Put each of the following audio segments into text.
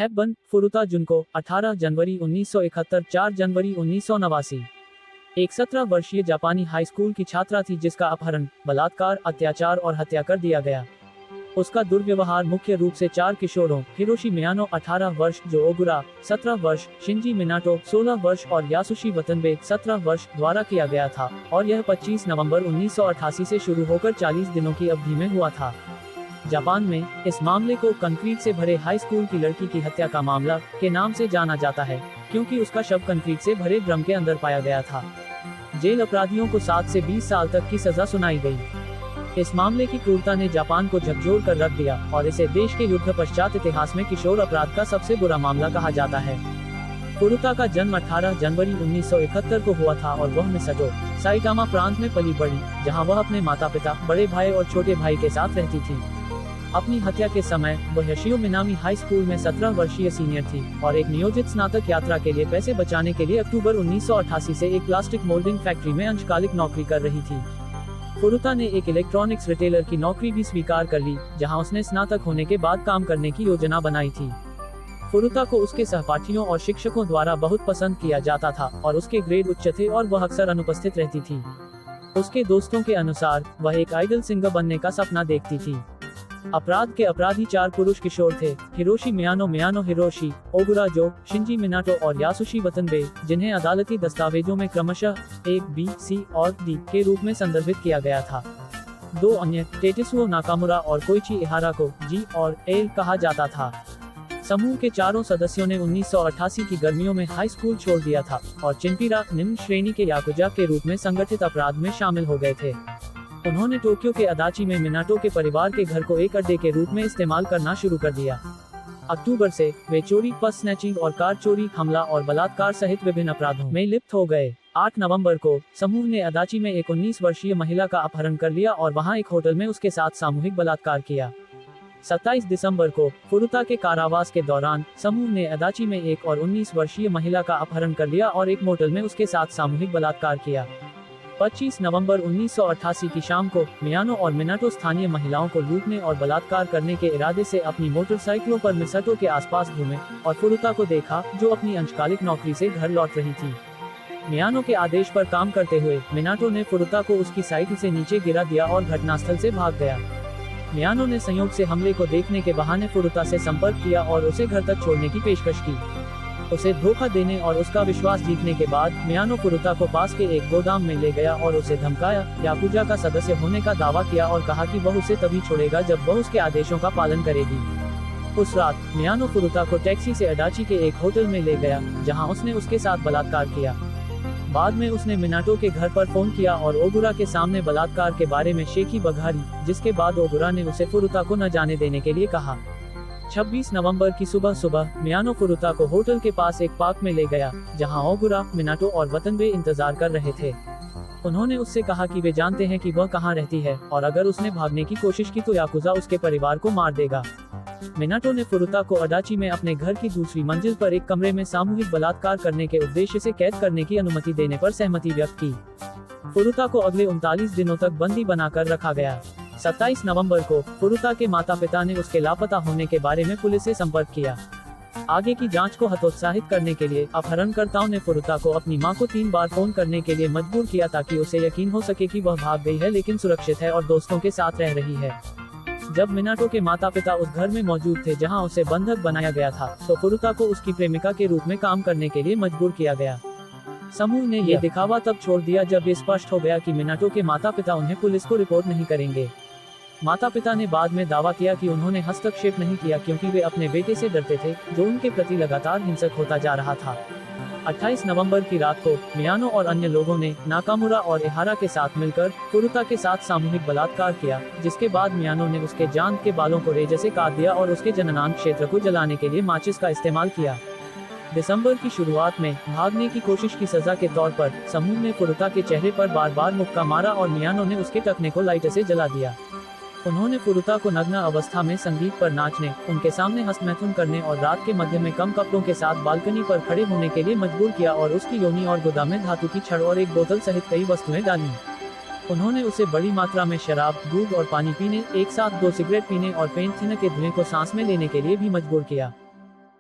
Hepburn फुरुता जुनको 18 जनवरी 1971 4 जनवरी 1989 एक 17 वर्षीय जापानी हाई स्कूल की छात्रा थी जिसका अपहरण, बलात्कार, अत्याचार और हत्या कर दिया गया। उसका दुर्व्यवहार मुख्य रूप से 4 किशोरों हिरोशी मियानो 18 वर्ष, जो ओगुरा 17 वर्ष, शिंजी मिनाटो 16 वर्ष और यासुशी वतनबे 17 वर्ष द्वारा किया गया था और यह 25 नवंबर 1988 से शुरू होकर 40 दिनों की अवधि में हुआ था। जापान में इस मामले को कंक्रीट से भरे हाई स्कूल की लड़की की हत्या का मामला के नाम से जाना जाता है, क्योंकि उसका शव कंक्रीट से भरे ड्रम के अंदर पाया गया था। जेल अपराधियों को 7 से 20 साल तक की सजा सुनाई गई। इस मामले की क्रूरता ने जापान को झकझोर कर रख दिया और इसे देश के युद्ध पश्चात इतिहास में किशोर अपराध का सबसे बुरा मामला कहा जाता है। फुरुता का जन्म 18 जनवरी 1971 को हुआ था और वह मिसाटो, साइटामा प्रांत में पली बढ़ी, जहां वह अपने माता पिता, बड़े भाई और छोटे भाई के साथ रहती थी। अपनी हत्या के समय वह योशियो मिनामी हाई स्कूल में 17 वर्षीय सीनियर थी और एक नियोजित स्नातक यात्रा के लिए पैसे बचाने के लिए अक्टूबर 1988 से एक प्लास्टिक मोल्डिंग फैक्ट्री में अंशकालिक नौकरी कर रही थी। फुरुता ने एक इलेक्ट्रॉनिक्स रिटेलर की नौकरी भी स्वीकार कर ली, जहां उसने स्नातक होने के बाद काम करने की योजना बनाई थी। फुरुता को उसके सहपाठियों और शिक्षकों द्वारा बहुत पसंद किया जाता था और उसके ग्रेड उच्च थे और वह अक्सर अनुपस्थित रहती थी। उसके दोस्तों के अनुसार वह एक आइडल सिंगर बनने का सपना देखती थी। अपराध के अपराधी 4 पुरुष किशोर थे, हिरोशी मियानो, मियानो हिरोशी, ओगुरा जो, शिंजी मिनाटो और यासुशी वतनबे, जिन्हें अदालती दस्तावेजों में क्रमशः A, B, C और D के रूप में संदर्भित किया गया था। 2 अन्य, टेटेसुओ नाकामुरा और कोइची इहारा को G और L कहा जाता था। समूह के चारों सदस्यों ने 1988 की गर्मियों में हाई स्कूल छोड़ दिया था और चिनपिरा, निम्न श्रेणी के याकुजा के रूप में संगठित अपराध में शामिल हो गए थे। उन्होंने टोक्यो के अदाची में मिनाटो के परिवार के घर को एक अड्डे के रूप में इस्तेमाल करना शुरू कर दिया। अक्टूबर से वे चोरी, पर्स स्नैचिंग और कार चोरी, हमला और बलात्कार सहित विभिन्न अपराधों में लिप्त हो गए। 8 नवंबर को समूह ने अदाची में एक 19 वर्षीय महिला का अपहरण कर लिया और वहां एक होटल में उसके साथ सामूहिक बलात्कार किया। 27 दिसंबर को फुरुता के कारावास के दौरान समूह ने अदाची में एक और 19 वर्षीय महिला का अपहरण कर लिया और एक मोटल में उसके साथ सामूहिक बलात्कार किया। 25 नवंबर 1988 की शाम को मियानो और मिनाटो स्थानीय महिलाओं को लूटने और बलात्कार करने के इरादे से अपनी मोटरसाइकिलों पर मिसाटो के आसपास घूमे और फुरुता को देखा, जो अपनी अंशकालिक नौकरी से घर लौट रही थी। मियानो के आदेश पर काम करते हुए मिनाटो ने फुरुता को उसकी साइकिल से नीचे गिरा दिया और घटनास्थल से भाग गया। मियानो ने संयोग से हमले को देखने के बहाने फुरुता से संपर्क किया और उसे घर तक छोड़ने की पेशकश की। उसे धोखा देने और उसका विश्वास जीतने के बाद मियानो फुरुता को पास के एक गोदाम में ले गया और उसे धमकाया, याकुजा का सदस्य होने का दावा किया और कहा कि वह उसे तभी छोड़ेगा जब वह उसके आदेशों का पालन करेगी। उस रात मियानो फुरुता को टैक्सी से अडाची के एक होटल में ले गया, जहां उसने उसके साथ बलात्कार किया। बाद में उसने मिनाटो के घर पर फोन किया और ओगुरा के सामने बलात्कार के बारे में शेखी बघारी, जिसके बाद ओगुरा ने उसे फुरुता को न जाने देने के लिए कहा। 26 नवंबर की सुबह मियानो फुरुता को होटल के पास एक पार्क में ले गया, जहां ओगुरा, मिनाटो और वतनबे इंतजार कर रहे थे। उन्होंने उससे कहा कि वे जानते हैं कि वह कहां रहती है और अगर उसने भागने की कोशिश की तो याकुजा उसके परिवार को मार देगा। मिनाटो ने फुरुता को अडाची में अपने घर की दूसरी मंजिल पर एक कमरे में सामूहिक बलात्कार करने के उद्देश्य से कैद करने की अनुमति देने पर सहमति व्यक्त की। फुरुता को अगले 39 दिनों तक बंदी बनाकर रखा गया। 27 नवंबर को फुरुता के माता पिता ने उसके लापता होने के बारे में पुलिस से संपर्क किया। आगे की जांच को हतोत्साहित करने के लिए अपहरणकर्ताओं ने फुरुता को अपनी मां को 3 बार फोन करने के लिए मजबूर किया ताकि उसे यकीन हो सके कि वह भाग गई है लेकिन सुरक्षित है और दोस्तों के साथ रह रही है। जब मिनाटो के माता पिता उस घर में मौजूद थे जहां उसे बंधक बनाया गया था, तो फुरुता को उसकी प्रेमिका के रूप में काम करने के लिए मजबूर किया गया। समूह ने यह दिखावा तब छोड़ दिया जब ये स्पष्ट हो गया कि मिनाटो के माता पिता उन्हें पुलिस को रिपोर्ट नहीं करेंगे। माता पिता ने बाद में दावा किया कि उन्होंने हस्तक्षेप नहीं किया क्योंकि वे अपने बेटे से डरते थे, जो उनके प्रति लगातार हिंसक होता जा रहा था। 28 नवंबर की रात को मियानो और अन्य लोगों ने नाकामुरा और इहारा के साथ मिलकर फुरुता के साथ सामूहिक बलात्कार किया, जिसके बाद मियानो ने उसके जांघ के बालों को रेजे से काट दिया और उसके जननांग क्षेत्र को जलाने के लिए माचिस का इस्तेमाल किया। दिसंबर की शुरुआत में भागने की कोशिश की सजा के तौर पर समूह ने फुरुता के चेहरे पर बार-बार मुक्का मारा और मियानो ने उसके टखने को लाइटर से जला दिया। उन्होंने फुरुता को नग्न अवस्था में संगीत पर नाचने, उनके सामने हस्तमैथुन करने और रात के मध्य में कम कपड़ों के साथ बालकनी पर खड़े होने के लिए मजबूर किया और उसकी योनि और गुदा में धातु की छड़ और एक बोतल सहित कई वस्तुएं डाली। उन्होंने उसे बड़ी मात्रा में शराब, दूध और पानी पीने, एक साथ 2 सिगरेट पीने और पेंट थिनर के धुएं को सांस में लेने के लिए भी मजबूर किया।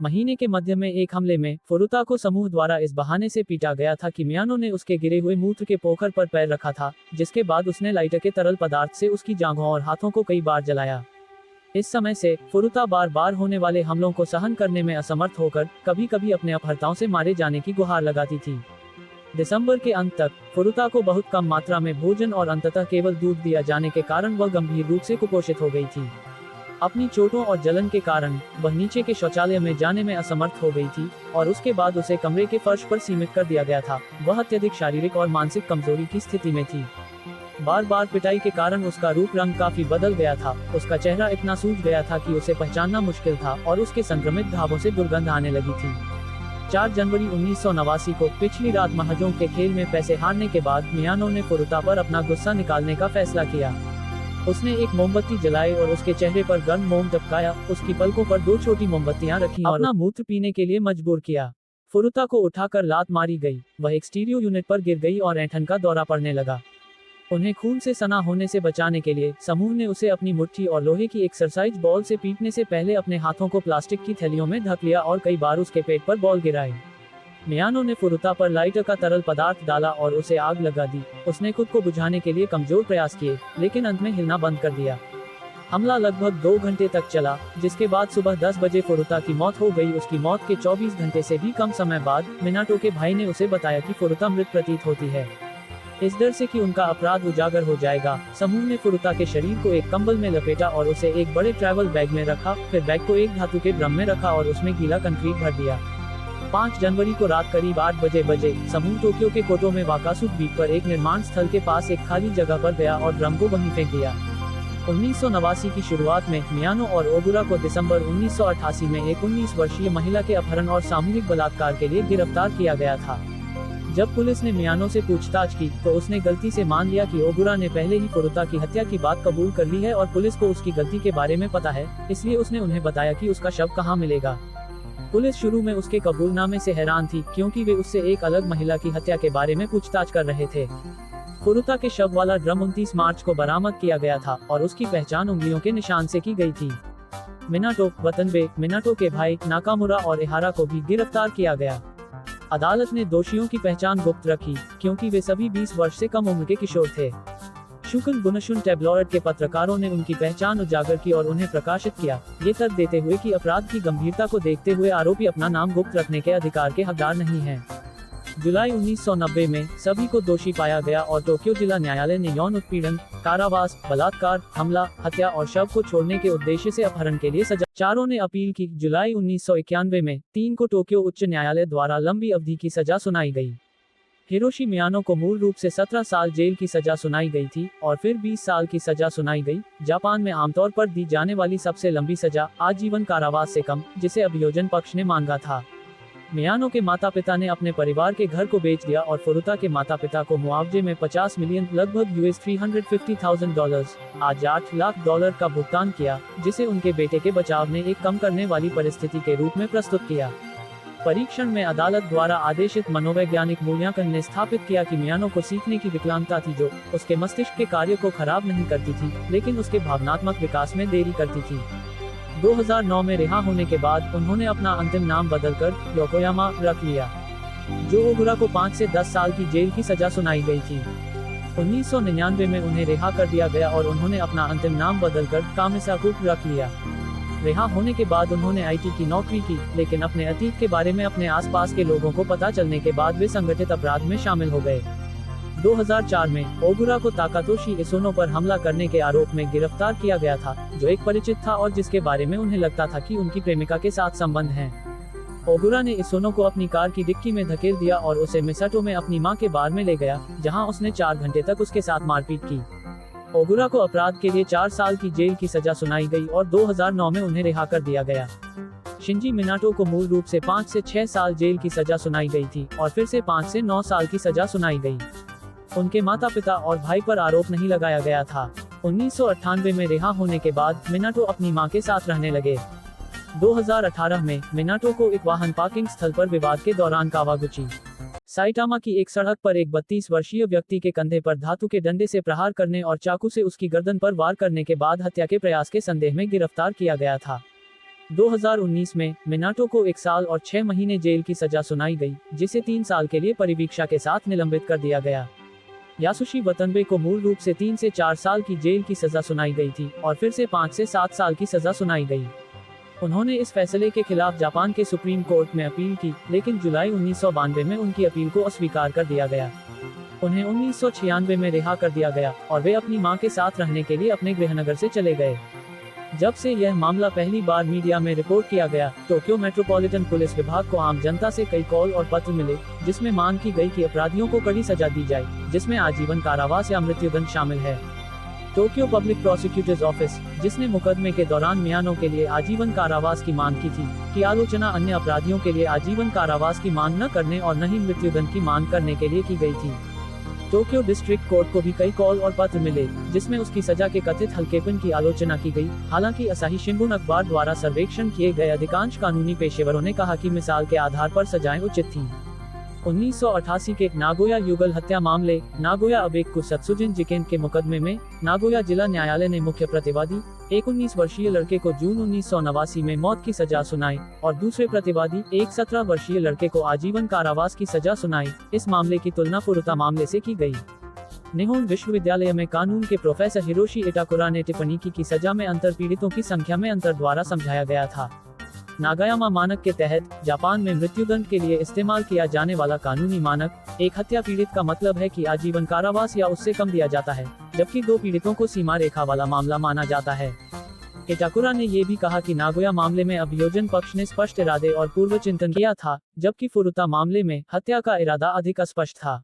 महीने के मध्य में एक हमले में फुरुता को समूह द्वारा इस बहाने से पीटा गया था कि मियानो ने उसके गिरे हुए मूत्र के पोखर पर पैर रखा था, जिसके बाद उसने लाइटर के तरल पदार्थ से उसकी जांघों और हाथों को कई बार जलाया। इस समय से फुरुता बार बार होने वाले हमलों को सहन करने में असमर्थ होकर कभी कभी अपने अपहर्ताओं से मारे जाने की गुहार लगाती थी। दिसंबर के अंत तक फुरुता को बहुत कम मात्रा में भोजन और अंततः केवल दूध दिया जाने के कारण वह गंभीर रूप से कुपोषित हो गई थी। अपनी चोटों और जलन के कारण वह नीचे के शौचालय में जाने में असमर्थ हो गई थी और उसके बाद उसे कमरे के फर्श पर सीमित कर दिया गया था। वह अत्यधिक शारीरिक और मानसिक कमजोरी की स्थिति में थी। बार बार पिटाई के कारण उसका रूप रंग काफी बदल गया था। उसका चेहरा इतना सूज गया था कि उसे पहचानना मुश्किल था और उसके संक्रमित घावों से दुर्गंध आने लगी थी। 4 जनवरी 1989 को पिछली रात महजों के खेल में पैसे हारने के बाद मियानो ने फुरुता पर अपना गुस्सा निकालने का फैसला किया। उसने एक मोमबत्ती जलाई और उसके चेहरे पर गर्म मोम टपकाया, उसकी पलकों पर 2 छोटी मोमबत्तियां रखी और अपना मूत्र पीने के लिए मजबूर किया। फुरुता को उठाकर लात मारी गई। वह एक स्टीरियो यूनिट पर गिर गई और ऐंठन का दौरा पड़ने लगा। उन्हें खून से सना होने से बचाने के लिए समूह ने उसे अपनी मुट्ठी और लोहे की एक्सरसाइज बॉल से पीटने से पहले अपने हाथों को प्लास्टिक की थैलियों में ढक लिया और कई बार उसके पेट पर बॉल गिराए। मियानो ने फुरुता पर लाइटर का तरल पदार्थ डाला और उसे आग लगा दी। उसने खुद को बुझाने के लिए कमजोर प्रयास किए, लेकिन अंत में हिलना बंद कर दिया। हमला लगभग 2 घंटे तक चला, जिसके बाद सुबह 10 बजे फुरुता की मौत हो गई। उसकी मौत के 24 घंटे से भी कम समय बाद मिनाटो के भाई ने उसे बताया कि फुरुता मृत प्रतीत होती है। इस डर से कि उनका अपराध उजागर हो जाएगा, समूह ने फुरुता के शरीर को एक कंबल में लपेटा और उसे एक बड़े ट्रैवल बैग में रखा। फिर बैग को एक धातु के ड्रम में रखा और उसमें गीला कंक्रीट भर दिया। 5 जनवरी को रात करीब 8 बजे समूह टोक्यो के कोटो में वाकासु द्वीप पर एक निर्माण स्थल के पास एक खाली जगह पर गया और ड्रम को वहीं फेंक दिया। 1989 की शुरुआत में मियानो और ओगुरा को दिसंबर 1988 में एक 19 वर्षीय महिला के अपहरण और सामूहिक बलात्कार के लिए गिरफ्तार किया गया था। जब पुलिस ने मियानो से पूछताछ की तो उसने गलती से मान लिया कि ओगुरा ने पहले ही फुरुता की हत्या की बात कबूल कर ली है और पुलिस को उसकी गलती के बारे में पता है, इसलिए उसने उन्हें बताया कि उसका शव कहाँ मिलेगा। पुलिस शुरू में उसके कबूलनामे से हैरान थी, क्योंकि वे उससे एक अलग महिला की हत्या के बारे में पूछताछ कर रहे थे। फुरुता के शव वाला ड्रम 29 मार्च को बरामद किया गया था और उसकी पहचान उंगलियों के निशान से की गई थी। मिनाटो, वतनबे मिनाटो के भाई नाकामुरा और एहारा को भी गिरफ्तार किया गया। अदालत ने दोषियों की पहचान गुप्त रखी, क्योंकि वे सभी 20 वर्ष से कम उम्र के किशोर थे। शुक्ल बुनशुन टैब्लॉइड के पत्रकारों ने उनकी पहचान उजागर की और उन्हें प्रकाशित किया, ये तर्क देते हुए कि अपराध की गंभीरता को देखते हुए आरोपी अपना नाम गुप्त रखने के अधिकार के हकदार नहीं हैं। जुलाई 1990 में सभी को दोषी पाया गया और टोक्यो जिला न्यायालय ने यौन उत्पीड़न, कारावास, बलात्कार, हमला, हत्या और शव को छोड़ने के उद्देश्य से अपहरण के लिए सजा। चारों ने अपील की। जुलाई 1991 में 3 को टोक्यो उच्च न्यायालय द्वारा लंबी अवधि की सजा सुनाई गई। हिरोशी मियानो को मूल रूप से 17 साल जेल की सजा सुनाई गई थी और फिर 20 साल की सजा सुनाई गई। जापान में आमतौर पर दी जाने वाली सबसे लंबी सजा आजीवन कारावास से कम, जिसे अभियोजन पक्ष ने मांगा था। मियानो के माता पिता ने अपने परिवार के घर को बेच दिया और फुरुता के माता पिता को मुआवजे में 50 मिलियन लगभग $350,000 आज $8 लाख का भुगतान किया, जिसे उनके बेटे के बचाव ने एक कम करने वाली परिस्थिति के रूप में प्रस्तुत किया। परीक्षण में अदालत द्वारा आदेशित मनोवैज्ञानिक मूल्यांकन ने स्थापित किया कि मियानो को सीखने की विकलांगता थी, जो उसके मस्तिष्क के कार्य को खराब नहीं करती थी, लेकिन उसके भावनात्मक विकास में देरी करती थी। 2009 में रिहा होने के बाद उन्होंने अपना अंतिम नाम बदलकर योकोयामा रख लिया। जो ओगुरा को 5 से 10 साल की जेल की सजा सुनाई गई थी। 1999 में उन्हें रिहा कर दिया गया और उन्होंने अपना अंतिम नाम बदलकर कामिसाकु रख लिया। रिहा होने के बाद उन्होंने आईटी की नौकरी की, लेकिन अपने अतीत के बारे में अपने आसपास के लोगों को पता चलने के बाद वे संगठित अपराध में शामिल हो गए। 2004 में ओगुरा को ताकातोशी इसोनो पर हमला करने के आरोप में गिरफ्तार किया गया था, जो एक परिचित था और जिसके बारे में उन्हें लगता था कि उनकी प्रेमिका के साथ संबंध हैं। ओगुरा ने इसोनो को अपनी कार की डिक्की में धकेल दिया और उसे मिसाटो में अपनी मां के बार में ले गया, जहां उसने 4 घंटे तक उसके साथ मारपीट की। ओगुरा को अपराध के लिए 4 साल की जेल की सजा सुनाई गई और 2009 में उन्हें रिहा कर दिया गया। शिंजी मिनाटो को मूल रूप से 5 से 6 साल जेल की सजा सुनाई गई थी और फिर से 5 से 9 साल की सजा सुनाई गई। उनके माता पिता और भाई पर आरोप नहीं लगाया गया था। 1998 में रिहा होने के बाद मिनाटो अपनी मां के साथ रहने लगे। 2018 में मिनाटो को एक वाहन पार्किंग स्थल पर विवाद के दौरान कावागुची, साइटामा की एक सड़क पर एक 32 वर्षीय व्यक्ति के कंधे पर धातु के डंडे से प्रहार करने और चाकू से उसकी गर्दन पर वार करने के बाद हत्या के प्रयास के संदेह में गिरफ्तार किया गया था। 2019 में मिनाटो को 1 साल और 6 महीने जेल की सजा सुनाई गई, जिसे 3 साल के लिए परिवीक्षा के साथ निलंबित कर दिया गया। यासुशी वतनबे को मूल रूप से 3 से 4 साल की जेल की सजा सुनाई गई थी और फिर से 5 से 7 साल की सजा सुनाई गई। उन्होंने इस फैसले के खिलाफ जापान के सुप्रीम कोर्ट में अपील की, लेकिन जुलाई 1992 में उनकी अपील को अस्वीकार कर दिया गया। उन्हें 1996 में रिहा कर दिया गया और वे अपनी मां के साथ रहने के लिए अपने गृहनगर से चले गए। जब से यह मामला पहली बार मीडिया में रिपोर्ट किया गया, टोक्यो मेट्रोपॉलिटन पुलिस विभाग को आम जनता से कई कॉल और पत्र मिले, जिसमें मांग की गई कि अपराधियों को कड़ी सजा दी जाए, जिसमें आजीवन कारावास या मृत्युदंड शामिल है। टोक्यो पब्लिक प्रोसिक्यूटर्स ऑफिस, जिसने मुकदमे के दौरान मियानो के लिए आजीवन कारावास की मांग की थी, की आलोचना अन्य अपराधियों के लिए आजीवन कारावास की मांग न करने और न ही मृत्युदंड की मांग करने के लिए की गई थी। टोक्यो डिस्ट्रिक्ट कोर्ट को भी कई कॉल और पत्र मिले, जिसमें उसकी सजा के कथित हल्केपन की आलोचना की गई। हालांकि असाही शिंबुन अखबार द्वारा सर्वेक्षण किए गए अधिकांश कानूनी पेशेवरों ने कहा कि मिसाल के आधार पर सजाएं उचित थीं। 1988 के नागोया युगल हत्या मामले, नागोया अबेक्कू सत्सुजिन जिकेन के मुकदमे में नागोया जिला न्यायालय ने मुख्य प्रतिवादी एक 19 वर्षीय लड़के को जून 1989 में मौत की सजा सुनाई और दूसरे प्रतिवादी एक 17 वर्षीय लड़के को आजीवन कारावास की सजा सुनाई। इस मामले की तुलना फुरुता मामले से की गई। निहोन विश्वविद्यालय में कानून के प्रोफेसर हिरोशी इटाकुरा ने टिप्पणी की कि सजा में अंतर पीड़ितों की संख्या में अंतर द्वारा समझाया गया था। नागायामा मानक के तहत जापान में मृत्युदंड के लिए इस्तेमाल किया जाने वाला कानूनी मानक, एक हत्या पीड़ित का मतलब है कि आजीवन कारावास या उससे कम दिया जाता है, जबकि 2 पीड़ितों को सीमा रेखा वाला मामला माना जाता है। इटाकुरा ने ये भी कहा कि नागोया मामले में अभियोजन पक्ष ने स्पष्ट इरादे और पूर्व चिंतन किया था, जबकि फुरुता मामले में हत्या का इरादा अधिक अस्पष्ट था।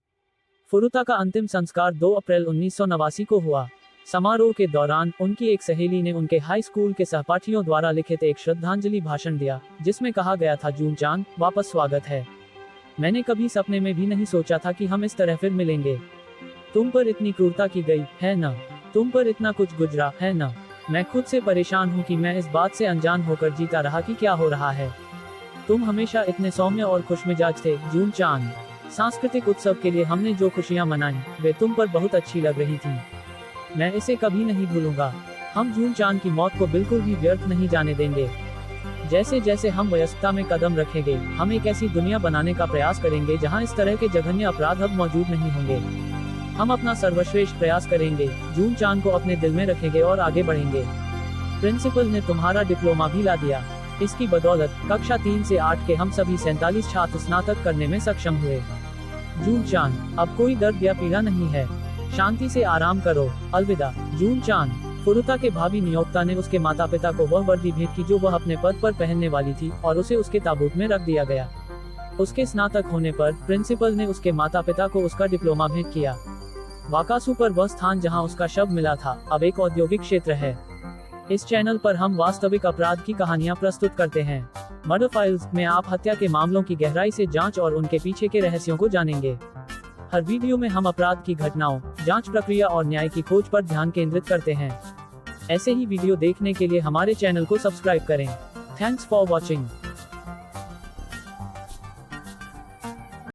फुरुता का अंतिम संस्कार 2 अप्रैल 1989 को हुआ। समारोह के दौरान उनकी एक सहेली ने उनके हाई स्कूल के सहपाठियों द्वारा लिखित एक श्रद्धांजलि भाषण दिया, जिसमें कहा गया था, जून-चान, वापस स्वागत है। मैंने कभी सपने में भी नहीं सोचा था कि हम इस तरह फिर मिलेंगे। तुम पर इतनी क्रूरता की गई है न, तुम पर इतना कुछ गुजरा है न। मैं खुद से परेशान हूँ कि मैं इस बात से अनजान होकर जीता रहा कि क्या हो रहा है। तुम हमेशा इतने सौम्य और खुशमिजाज थे, जून-चान। सांस्कृतिक उत्सव के लिए हमने जो खुशियाँ मनाई, वे तुम पर बहुत अच्छी लग रही थी। मैं इसे कभी नहीं भूलूंगा। हम जून-चान की मौत को बिल्कुल भी व्यर्थ नहीं जाने देंगे। जैसे जैसे हम वयस्कता में कदम रखेंगे, हम एक ऐसी दुनिया बनाने का प्रयास करेंगे जहां इस तरह के जघन्य अपराध अब मौजूद नहीं होंगे। हम अपना सर्वश्रेष्ठ प्रयास करेंगे, जून-चान को अपने दिल में रखेंगे और आगे बढ़ेंगे। प्रिंसिपल ने तुम्हारा डिप्लोमा भी ला दिया। इसकी बदौलत कक्षा 3 से 8 के हम सभी 47 छात्र स्नातक करने में सक्षम हुए। जून-चान, अब कोई दर्द या पीड़ा नहीं है। शांति से आराम करो। अलविदा, जून-चान। फुरुता के भावी नियोक्ता ने उसके माता पिता को वह वर्दी भेंट की जो वह अपने पद पर पहनने वाली थी और उसे उसके ताबूत में रख दिया गया। उसके स्नातक होने पर प्रिंसिपल ने उसके माता पिता को उसका डिप्लोमा भेंट किया। वाकासु पर वह स्थान जहां उसका शव मिला था, अब एक औद्योगिक क्षेत्र है। इस चैनल पर हम वास्तविक अपराध की कहानियां प्रस्तुत करते हैं। मर्डर फाइल्स में आप हत्या के मामलों की गहराई से जांच और उनके पीछे के रहस्यों को जानेंगे। हर वीडियो में हम अपराध की घटनाओं, जांच प्रक्रिया और न्याय की खोज पर ध्यान केंद्रित करते हैं। ऐसे ही वीडियो देखने के लिए हमारे चैनल को सब्सक्राइब करें। Thanks for watching.